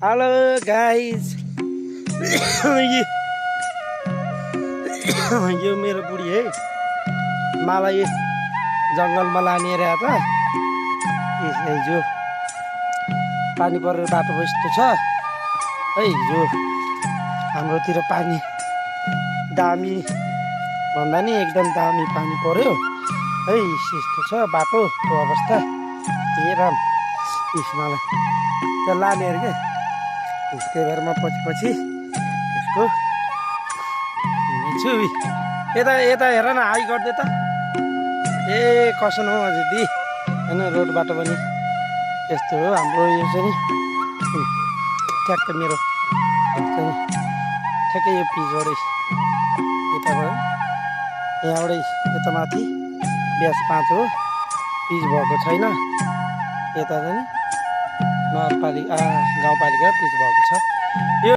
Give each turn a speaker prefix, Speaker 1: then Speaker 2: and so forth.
Speaker 1: Hello guys. यो मेरो बुढी है, मलाई जङ्गलमा लाने रहेछ। हिजो पानी परेर बाटो यस्तो छ है। हिजो हाम्रोतिर पानी दामी भन्दा नि एकदम दामी पानी पर्यो है। यस्तो छ बाटोको अवस्था। हेर मलाई त्यो लाने अरे क्या, त्यही भएर म पछि त्यसको हिँड्छु। यता यता हेर न, हाई गरिदिए त। ए कसो न हौ अझै दि होइन, रोड बाटो पनि यस्तो हो हाम्रो। यो चाहिँ नि ठ्याक्क मेरो चाहिँ ठ्याक्कै यो पिचबाटै यताबाट यहाँबाटै यता माथि ब्यास 5 हो, पिच भएको छैन। यता चाहिँ नगरपालिका गाउँपालिका पिच भएको छ।